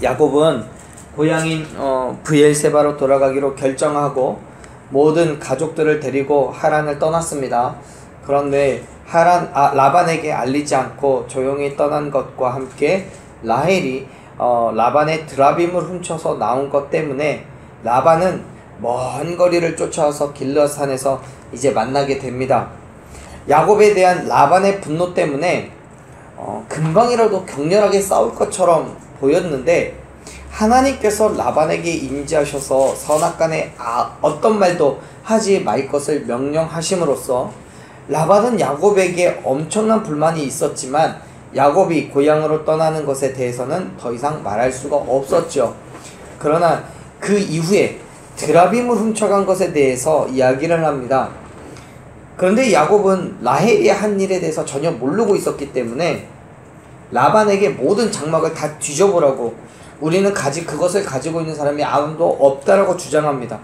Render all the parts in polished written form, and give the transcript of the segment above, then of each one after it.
야곱은 고향인 브엘세바로 돌아가기로 결정하고 모든 가족들을 데리고 하란을 떠났습니다. 그런데 라반에게 알리지 않고 조용히 떠난 것과 함께 라헬이 라반의 드라빔을 훔쳐서 나온 것 때문에 라반은 먼 거리를 쫓아와서 길르앗산에서 이제 만나게 됩니다. 야곱에 대한 라반의 분노 때문에 금방이라도 격렬하게 싸울 것처럼 보였는데 하나님께서 라반에게 임재하셔서 선악간에 어떤 말도 하지 말 것을 명령하심으로써 라반은 야곱에게 엄청난 불만이 있었지만 야곱이 고향으로 떠나는 것에 대해서는 더 이상 말할 수가 없었죠. 그러나 그 이후에 드라빔을 훔쳐간 것에 대해서 이야기를 합니다. 그런데 야곱은 라헬이 한 일에 대해서 전혀 모르고 있었기 때문에 라반에게 모든 장막을 다 뒤져보라고, 우리는 그것을 가지고 있는 사람이 아무도 없다라고 주장합니다.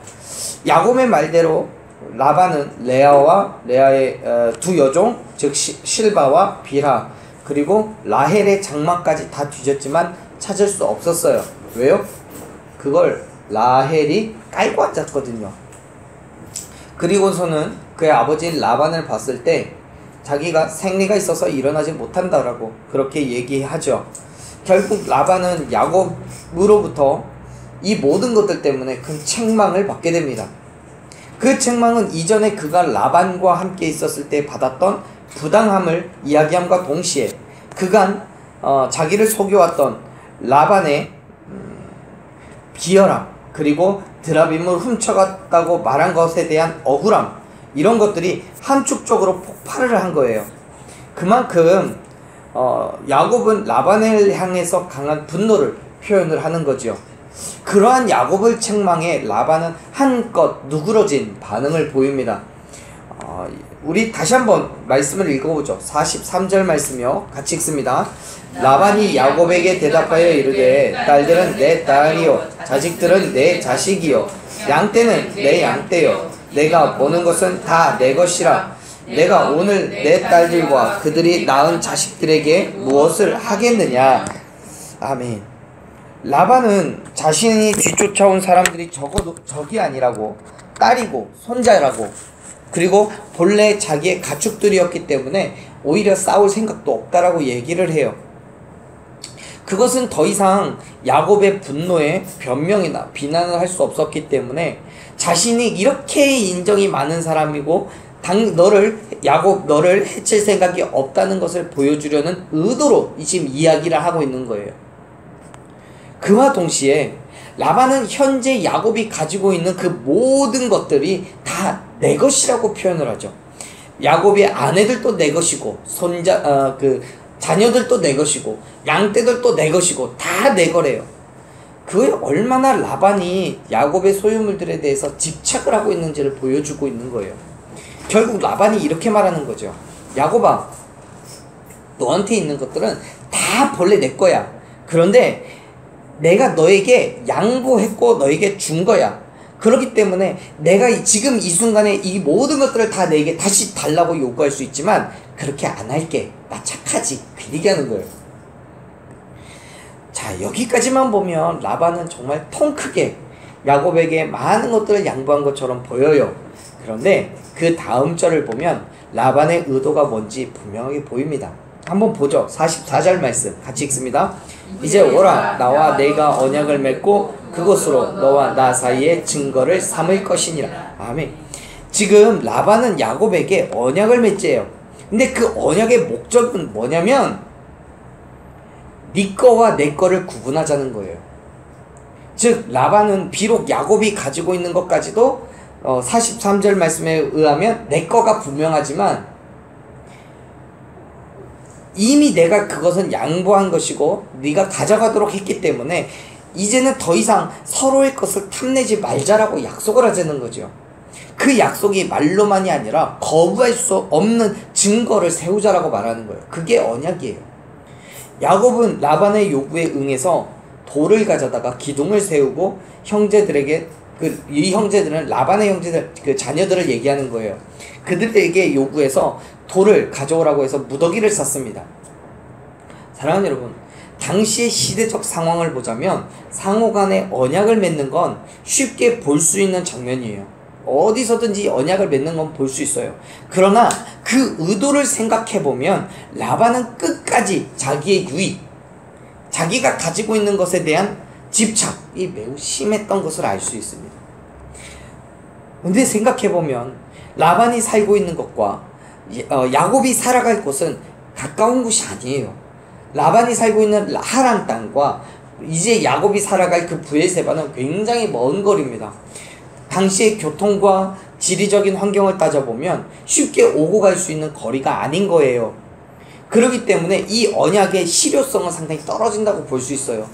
야곱의 말대로 라반은 레아의 두 여종, 즉 실바와 빌하, 그리고 라헬의 장막까지 다 뒤졌지만 찾을 수 없었어요. 왜요? 그걸 라헬이 깔고 앉았거든요. 그리고서는 그의 아버지 라반을 봤을 때 자기가 생리가 있어서 일어나지 못한다라고 그렇게 얘기하죠. 결국 라반은 야곱으로부터 이 모든 것들 때문에 큰 책망을 받게 됩니다. 그 책망은 이전에 그가 라반과 함께 있었을 때 받았던 부당함을 이야기함과 동시에 그간 자기를 속여왔던 라반의 비열함, 그리고 드라빔을 훔쳐갔다고 말한 것에 대한 억울함, 이런 것들이 함축적으로 폭발을 한 거예요. 그만큼 야곱은 라반을 향해서 강한 분노를 표현을 하는 거죠. 그러한 야곱을 책망해 라반은 한껏 누그러진 반응을 보입니다. 우리 다시 한번 말씀을 읽어보죠. 43절 말씀이요. 같이 읽습니다. 라반이 야곱에게 대답하여 이르되 딸들은 내 딸이요 자식들은 내 자식이요 양떼는 내 양떼요 내가 보는 것은 다 내 것이라. 내가 오늘 내 딸들과 그들이 낳은 자식들에게 무엇을 하겠느냐. 아멘. 라반은 자신이 뒤쫓아온 사람들이 적어도 적이 아니라고, 딸이고 손자라고, 그리고 본래 자기의 가축들이었기 때문에 오히려 싸울 생각도 없다라고 얘기를 해요. 그것은 더 이상 야곱의 분노에 변명이나 비난을 할 수 없었기 때문에 자신이 이렇게 인정이 많은 사람이고 야곱 너를 해칠 생각이 없다는 것을 보여주려는 의도로 지금 이야기를 하고 있는 거예요. 그와 동시에 라반은 현재 야곱이 가지고 있는 그 모든 것들이 다 내 것이라고 표현을 하죠. 야곱의 아내들도 내 것이고 자녀들도 내 것이고 양떼들도 내 것이고 다 내 거래요. 그에 얼마나 라반이 야곱의 소유물들에 대해서 집착을 하고 있는지를 보여주고 있는 거예요. 결국 라반이 이렇게 말하는 거죠. 야곱아, 너한테 있는 것들은 다 본래 내 거야. 그런데 내가 너에게 양보했고 너에게 준 거야. 그렇기 때문에 내가 지금 이 순간에 이 모든 것들을 다 내게 다시 달라고 요구할 수 있지만 그렇게 안 할게. 나 착하지. 그 얘기하는 거예요. 자, 여기까지만 보면 라반은 정말 통 크게 야곱에게 많은 것들을 양보한 것처럼 보여요. 그런데 그 다음 절을 보면 라반의 의도가 뭔지 분명하게 보입니다. 한번 보죠. 44절 말씀 같이 읽습니다. 이제 오라, 나와 내가 언약을 맺고 그것으로 너와 나 사이에 증거를 삼을 것이니라. 아멘. 지금 라반은 야곱에게 언약을 맺재요. 근데 그 언약의 목적은 뭐냐면 네 거와 내 거를 구분하자는 거예요. 즉 라반은 비록 야곱이 가지고 있는 것까지도 43절 말씀에 의하면 내 거가 분명하지만 이미 내가 그것은 양보한 것이고 네가 가져가도록 했기 때문에 이제는 더 이상 서로의 것을 탐내지 말자라고 약속을 하자는 거죠. 그 약속이 말로만이 아니라 거부할 수 없는 증거를 세우자라고 말하는 거예요. 그게 언약이에요. 야곱은 라반의 요구에 응해서 돌을 가져다가 기둥을 세우고 형제들에게 이 형제들은 라반의 형제들 자녀들을 얘기하는 거예요. 그들에게 요구해서 돌을 가져오라고 해서 무더기를 쌌습니다. 사랑하는 여러분, 당시의 시대적 상황을 보자면 상호 간의 언약을 맺는 건 쉽게 볼 수 있는 장면이에요. 어디서든지 언약을 맺는 건 볼 수 있어요. 그러나 그 의도를 생각해보면 라반은 끝까지 자기의 유익, 자기가 가지고 있는 것에 대한 집착이 매우 심했던 것을 알 수 있습니다. 근데 생각해보면 라반이 살고 있는 것과 야곱이 살아갈 곳은 가까운 곳이 아니에요. 라반이 살고 있는 하란 땅과 이제 야곱이 살아갈 그 브엘세바는 굉장히 먼 거리입니다. 당시의 교통과 지리적인 환경을 따져보면 쉽게 오고 갈 수 있는 거리가 아닌 거예요. 그렇기 때문에 이 언약의 실효성은 상당히 떨어진다고 볼 수 있어요.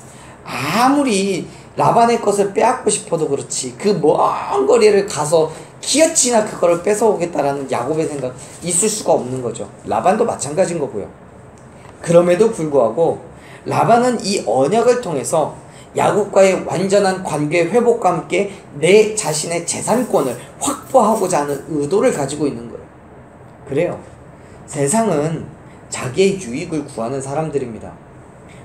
아무리 라반의 것을 빼앗고 싶어도 그렇지 그 먼 거리를 가서 기어치나 그거를 뺏어오겠다라는 야곱의 생각 있을 수가 없는 거죠. 라반도 마찬가지인 거고요. 그럼에도 불구하고 라반은 이 언약을 통해서 야곱과의 완전한 관계 회복과 함께 내 자신의 재산권을 확보하고자 하는 의도를 가지고 있는 거예요. 그래요. 세상은 자기의 유익을 구하는 사람들입니다.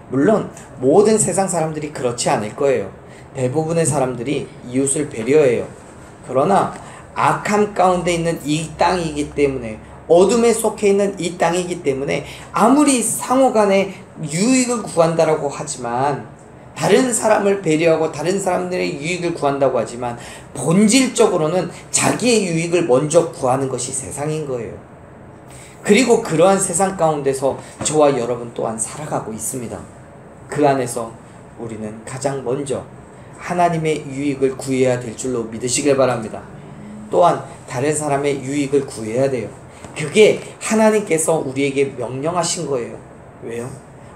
물론 모든 세상 사람들이 그렇지 않을 거예요. 대부분의 사람들이 이웃을 배려해요. 그러나 악함 가운데 있는 이 땅이기 때문에, 어둠에 속해 있는 이 땅이기 때문에 아무리 상호 간에 유익을 구한다라고 하지만, 다른 사람을 배려하고 다른 사람들의 유익을 구한다고 하지만 본질적으로는 자기의 유익을 먼저 구하는 것이 세상인 거예요. 그리고 그러한 세상 가운데서 저와 여러분 또한 살아가고 있습니다. 그 안에서 우리는 가장 먼저 하나님의 유익을 구해야 될 줄로 믿으시길 바랍니다. 또한 다른 사람의 유익을 구해야 돼요. 그게 하나님께서 우리에게 명령하신 거예요. 왜요?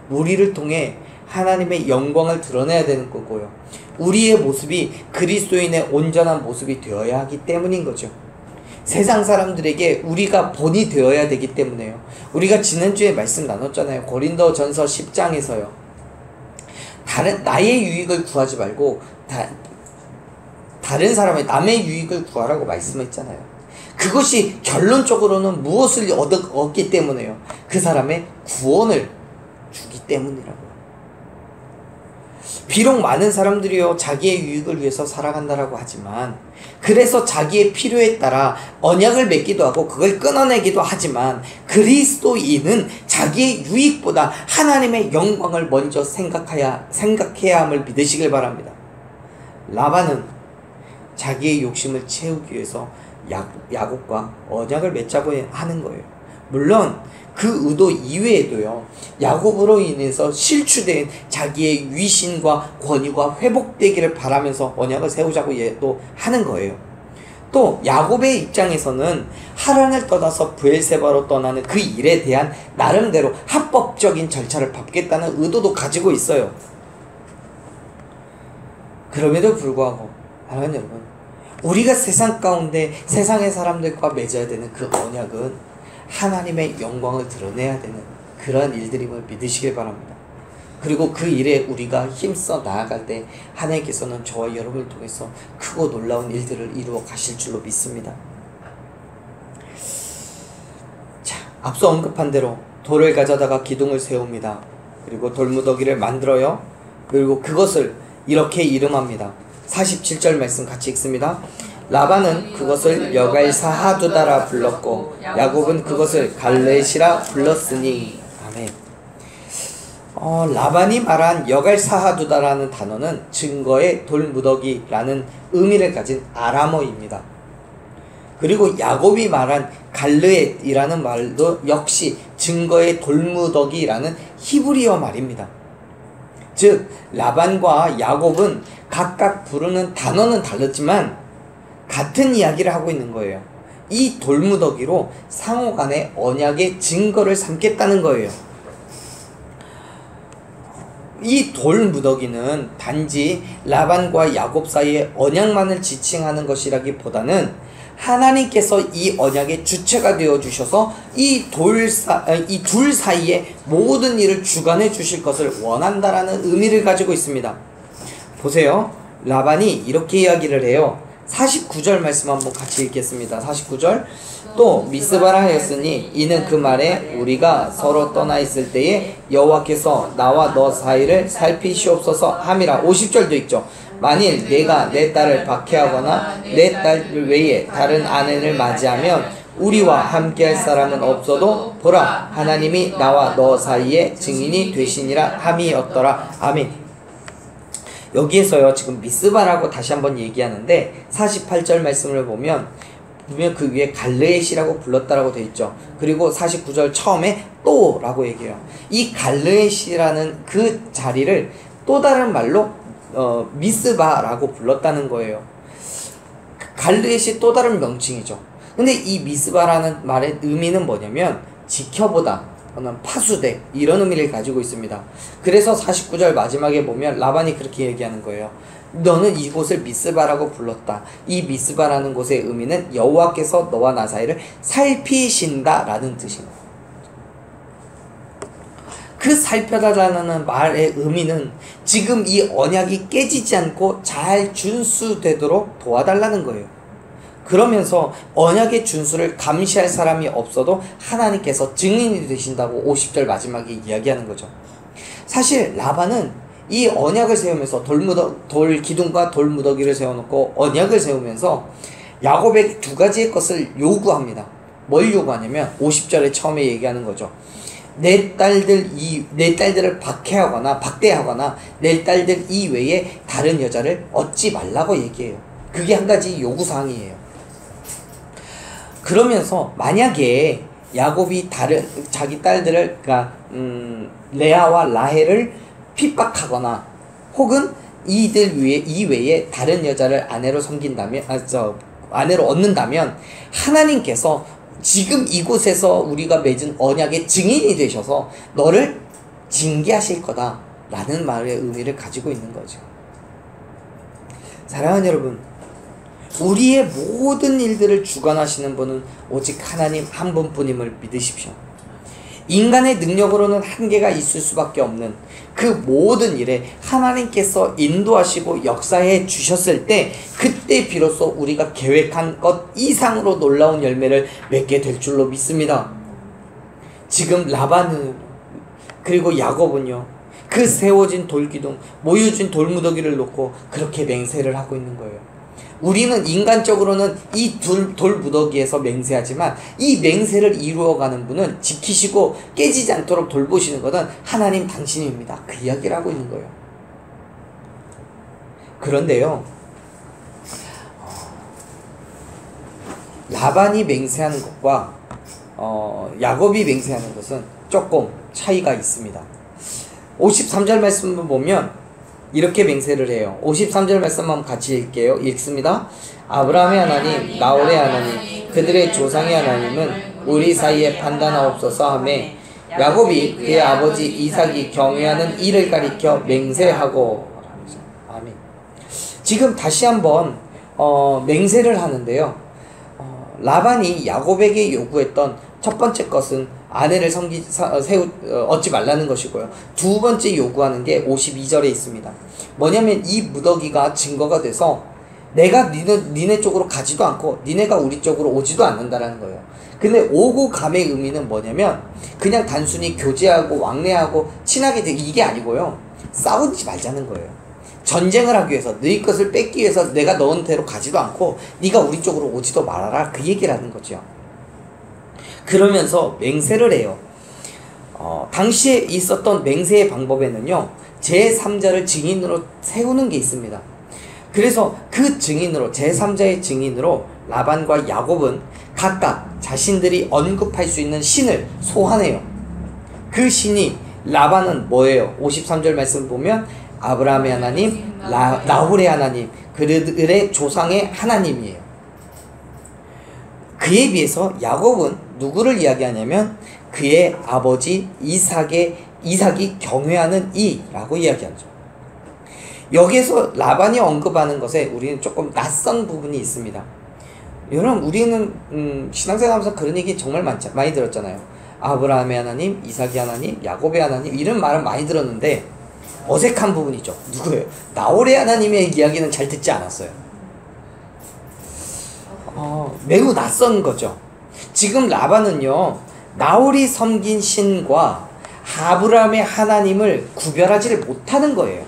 우리를 통해 하나님의 영광을 드러내야 되는 거고요. 우리의 모습이 그리스도인의 온전한 모습이 되어야 하기 때문인 거죠. 세상 사람들에게 우리가 본이 되어야 되기 때문에요. 우리가 지난주에 말씀 나눴잖아요. 고린도전서 10장에서요. 나의 유익을 구하지 말고 다른 사람의 남의 유익을 구하라고 말씀했잖아요. 그것이 결론적으로는 무엇을 얻기 때문에요? 그 사람의 구원을 주기 때문이라고요. 비록 많은 사람들이요 자기의 유익을 위해서 살아간다라고 하지만, 그래서 자기의 필요에 따라 언약을 맺기도 하고 그걸 끊어내기도 하지만, 그리스도인은 자기의 유익보다 하나님의 영광을 먼저 생각해야 함을 믿으시길 바랍니다. 라반은 자기의 욕심을 채우기 위해서 야곱과 언약을 맺자고 하는 거예요. 물론 그 의도 이외에도요, 야곱으로 인해서 실추된 자기의 위신과 권위가 회복되기를 바라면서 언약을 세우자고 또 하는 거예요. 또 야곱의 입장에서는 하란을 떠나서 브엘세바로 떠나는 그 일에 대한 나름대로 합법적인 절차를 밟겠다는 의도도 가지고 있어요. 그럼에도 불구하고 사랑하는 여러분, 우리가 세상 가운데 세상의 사람들과 맺어야 되는 그 언약은 하나님의 영광을 드러내야 되는 그러한 일들임을 믿으시길 바랍니다. 그리고 그 일에 우리가 힘써 나아갈 때 하나님께서는 저와 여러분을 통해서 크고 놀라운 일들을 이루어 가실 줄로 믿습니다. 자, 앞서 언급한 대로 돌을 가져다가 기둥을 세웁니다. 그리고 돌무더기를 만들어요. 그리고 그것을 이렇게 이름합니다. 47절 말씀 같이 읽습니다. 라반은 그것을 여갈사하두다라 불렀고 야곱은 그것을 갈렛이라 불렀으니. 아멘. 라반이 말한 여갈사하두다라는 단어는 증거의 돌무더기라는 의미를 가진 아람어입니다. 그리고 야곱이 말한 갈르엣이라는 말도 역시 증거의 돌무더기라는 히브리어 말입니다. 즉 라반과 야곱은 각각 부르는 단어는 다르지만 같은 이야기를 하고 있는 거예요. 이 돌무더기로 상호 간의 언약의 증거를 삼겠다는 거예요. 이 돌무더기는 단지 라반과 야곱 사이의 언약만을 지칭하는 것이라기보다는 하나님께서 이 언약의 주체가 되어 주셔서 이 둘 사이에 모든 일을 주관해 주실 것을 원한다라는 의미를 가지고 있습니다. 보세요. 라반이 이렇게 이야기를 해요. 49절 말씀 한번 같이 읽겠습니다. 49절. 또 미스바라 하였으니 이는 그 말에 우리가 서로 떠나 있을 때에 여호와께서 나와 너 사이를 살피시옵소서 함이라. 50절도 있죠. 만일 내가 내 딸을 박해하거나 내 딸 외에 다른 아내를 맞이하면 우리와 함께할 사람은 없어도 보라 하나님이 나와 너 사이에 증인이 되시니라 함이었더라. 아멘. 여기에서요 지금 미스바라고 다시 한번 얘기하는데 48절 말씀을 보면 그 위에 갈르엣이라고 불렀다라고 되어 있죠. 그리고 49절 처음에 또 라고 얘기해요. 이 갈르엣이라는 그 자리를 또 다른 말로 미스바라고 불렀다는 거예요. 갈르엣이 또 다른 명칭이죠. 근데 이 미스바라는 말의 의미는 뭐냐면 지켜보다, 파수대, 이런 의미를 가지고 있습니다. 그래서 49절 마지막에 보면 라반이 그렇게 얘기하는 거예요. 너는 이곳을 미스바라고 불렀다. 이 미스바라는 곳의 의미는 여호와께서 너와 나 사이를 살피신다 라는 뜻입니다. 그 살펴달라는 말의 의미는 지금 이 언약이 깨지지 않고 잘 준수되도록 도와달라는 거예요. 그러면서 언약의 준수를 감시할 사람이 없어도 하나님께서 증인이 되신다고 50절 마지막에 이야기하는 거죠. 사실 라반은 이 언약을 세우면서 돌 기둥과 돌 무더기를 세워놓고 언약을 세우면서 야곱에게 두 가지의 것을 요구합니다. 뭘 요구하냐면 50절에 처음에 얘기하는 거죠. 내 딸들을 박대하거나 내 딸들 이외에 다른 여자를 얻지 말라고 얘기해요. 그게 한 가지 요구사항이에요. 그러면서 만약에 야곱이 자기 딸들을 레아와 라헬을 핍박하거나 혹은 이들 이외에 다른 여자를 아내로 얻는다면 하나님께서 지금 이곳에서 우리가 맺은 언약의 증인이 되셔서 너를 징계하실 거다 라는 말의 의미를 가지고 있는 거죠. 사랑하는 여러분, 우리의 모든 일들을 주관하시는 분은 오직 하나님 한 분뿐임을 믿으십시오. 인간의 능력으로는 한계가 있을 수밖에 없는 그 모든 일에 하나님께서 인도하시고 역사해 주셨을 때 그때 비로소 우리가 계획한 것 이상으로 놀라운 열매를 맺게 될 줄로 믿습니다. 지금 라반은 그리고 야곱은요 그 세워진 돌기둥, 모여진 돌무더기를 놓고 그렇게 맹세를 하고 있는 거예요. 우리는 인간적으로는 이 돌 무더기에서 맹세하지만 이 맹세를 이루어가는 분은 지키시고 깨지지 않도록 돌보시는 것은 하나님 당신입니다. 그 이야기를 하고 있는 거예요. 그런데요, 라반이 맹세하는 것과 야곱이 맹세하는 것은 조금 차이가 있습니다. 53절 말씀을 보면 이렇게 맹세를 해요. 53절 말씀만 같이 읽습니다. 아브라함의 하나님, 나홀의 하나님, 그들의 조상의 하나님은 우리 사이에 판단하옵소서 하며 야곱이 그의 아버지 이삭이 경외하는 이를 가리켜 맹세하고. 아멘. 지금 다시 한번 맹세를 하는데요. 라반이 야곱에게 요구했던 첫 번째 것은 아내를 얻지 말라는 것이고요. 두 번째 요구하는 게 52절에 있습니다. 뭐냐면 이 무더기가 증거가 돼서 내가 니네 쪽으로 가지도 않고 니네가 우리 쪽으로 오지도 않는다라는 거예요. 근데 오고 감의 의미는 뭐냐면 그냥 단순히 교제하고 왕래하고 친하게 되기 이게 아니고요. 싸우지 말자는 거예요. 전쟁을 하기 위해서 너희 것을 뺏기 위해서 내가 너한테로 가지도 않고 네가 우리 쪽으로 오지도 말아라 그 얘기를 하는 거죠. 그러면서 맹세를 해요. 당시에 있었던 맹세의 방법에는요 제3자를 증인으로 세우는 게 있습니다. 그래서 그 증인으로 제3자의 증인으로 라반과 야곱은 각각 자신들이 언급할 수 있는 신을 소환해요. 그 신이 라반은 뭐예요? 53절 말씀 보면 아브라함의 하나님, 나홀의 하나님, 그들의 조상의 하나님이에요. 그에 비해서 야곱은 누구를 이야기하냐면 그의 아버지 이삭이 경외하는 이라고 이야기하죠. 여기에서 라반이 언급하는 것에 우리는 조금 낯선 부분이 있습니다. 여러분 우리는 신앙생활하면서 그런 얘기 정말 많이 들었잖아요. 아브라함의 하나님, 이삭의 하나님, 야곱의 하나님 이런 말은 많이 들었는데 어색한 부분이죠. 누구예요? 나홀의 하나님의 이야기는 잘 듣지 않았어요. 매우 낯선 거죠. 지금 라반은요, 나홀이 섬긴 신과 아브라함의 하나님을 구별하지를 못하는 거예요.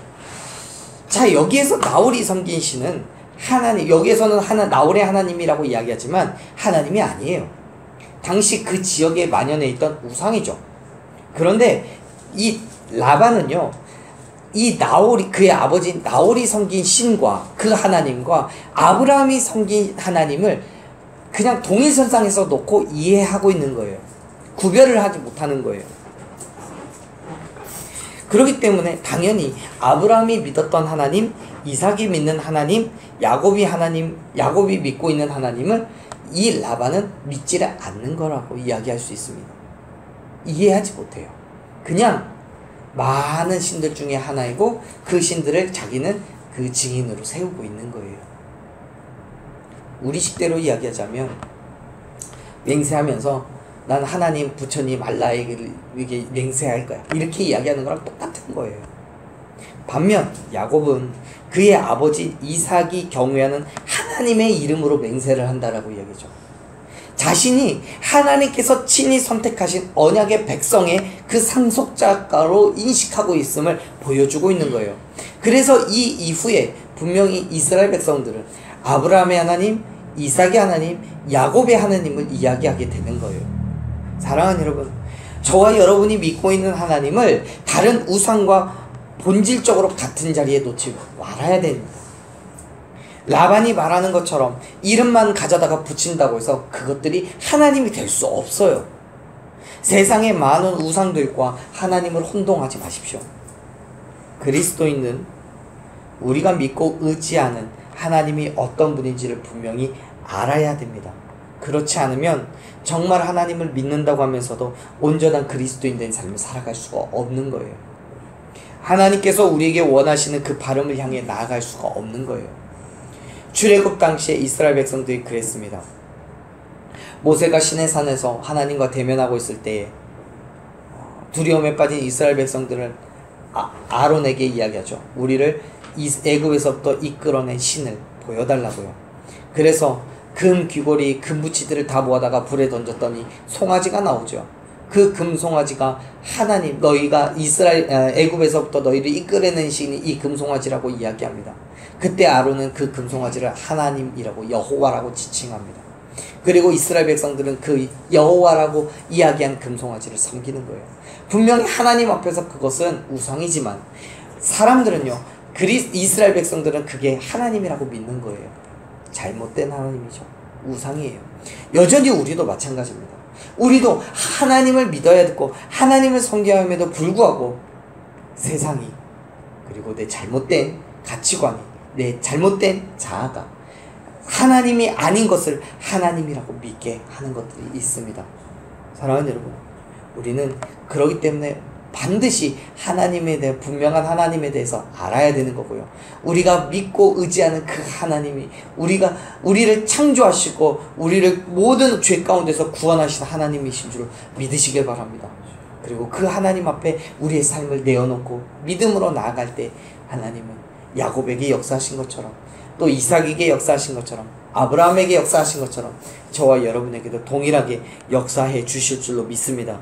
자, 여기에서 나홀이 섬긴 신은 하나님, 여기에서는 나홀의 하나님이라고 이야기하지만 하나님이 아니에요. 당시 그 지역에 만연해 있던 우상이죠. 그런데 이 라반은요, 이 나홀이, 그의 아버지 나홀이 섬긴 신과 그 하나님과 아브라함이 섬긴 하나님을 그냥 동일선상에서 놓고 이해하고 있는 거예요. 구별을 하지 못하는 거예요. 그렇기 때문에 당연히 아브라함이 믿었던 하나님, 이삭이 믿는 하나님, 야곱이 믿고 있는 하나님을 이 라반은 믿지를 않는 거라고 이야기할 수 있습니다. 이해하지 못해요. 그냥 많은 신들 중에 하나이고 그 신들을 자기는 그 증인으로 세우고 있는 거예요. 우리 식대로 이야기하자면 맹세하면서 난 하나님, 부처님, 알라에게 맹세할 거야, 이렇게 이야기하는 거랑 똑같은 거예요. 반면 야곱은 그의 아버지 이삭이 경외하는 하나님의 이름으로 맹세를 한다라고 이야기죠. 자신이 하나님께서 친히 선택하신 언약의 백성의 그 상속자로 인식하고 있음을 보여주고 있는 거예요. 그래서 이 이후에 분명히 이스라엘 백성들은 아브라함의 하나님, 이삭의 하나님, 야곱의 하나님을 이야기하게 되는 거예요. 사랑하는 여러분, 저와 여러분이 믿고 있는 하나님을 다른 우상과 본질적으로 같은 자리에 놓지 말아야 됩니다. 라반이 말하는 것처럼 이름만 가져다가 붙인다고 해서 그것들이 하나님이 될 수 없어요. 세상의 많은 우상들과 하나님을 혼동하지 마십시오. 그리스도인은 우리가 믿고 의지하는 하나님이 어떤 분인지를 분명히 알아야 됩니다. 그렇지 않으면 정말 하나님을 믿는다고 하면서도 온전한 그리스도인 된 삶을 살아갈 수가 없는 거예요. 하나님께서 우리에게 원하시는 그 바름을 향해 나아갈 수가 없는 거예요. 출애굽 당시에 이스라엘 백성들이 그랬습니다. 모세가 시내산에서 하나님과 대면하고 있을 때에 두려움에 빠진 이스라엘 백성들은 아론에게 이야기하죠. 우리를 애굽에서부터 이끌어낸 신을 보여달라고요. 그래서 금 귀고리, 금붙이들을 다 모아다가 불에 던졌더니 송아지가 나오죠. 그 금송아지가 하나님, 너희가 애굽에서부터 너희를 이끌어낸 신이 이 금송아지라고 이야기합니다. 그때 아론은 그 금송아지를 하나님이라고, 여호와라고 지칭합니다. 그리고 이스라엘 백성들은 그 여호와라고 이야기한 금송아지를 섬기는 거예요. 분명히 하나님 앞에서 그것은 우상이지만 사람들은요, 이스라엘 백성들은 그게 하나님이라고 믿는 거예요. 잘못된 하나님이죠. 우상이에요. 여전히 우리도 마찬가지입니다. 우리도 하나님을 믿어야 되고 하나님을 섬겨야 함에도 불구하고 세상이, 그리고 내 잘못된 가치관이, 내 잘못된 자아가 하나님이 아닌 것을 하나님이라고 믿게 하는 것들이 있습니다. 사랑하는 여러분, 우리는 그러기 때문에 반드시 하나님에 대해, 분명한 하나님에 대해서 알아야 되는 거고요. 우리가 믿고 의지하는 그 하나님이 우리를 창조하시고 우리를 모든 죄 가운데서 구원하신 하나님이신 줄 믿으시길 바랍니다. 그리고 그 하나님 앞에 우리의 삶을 내어놓고 믿음으로 나아갈 때 하나님은 야곱에게 역사하신 것처럼, 또 이삭에게 역사하신 것처럼, 아브라함에게 역사하신 것처럼 저와 여러분에게도 동일하게 역사해 주실 줄로 믿습니다.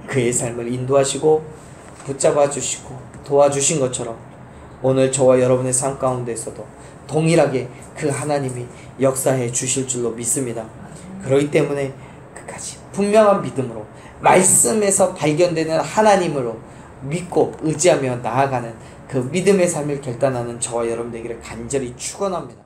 그의 삶을 인도하시고 붙잡아 주시고 도와주신 것처럼 오늘 저와 여러분의 삶 가운데서도 동일하게 그 하나님이 역사해 주실 줄로 믿습니다. 그렇기 때문에 끝까지 분명한 믿음으로 말씀에서 발견되는 하나님으로 믿고 의지하며 나아가는 그 믿음의 삶을 결단하는 저와 여러분 되기를 간절히 축원합니다.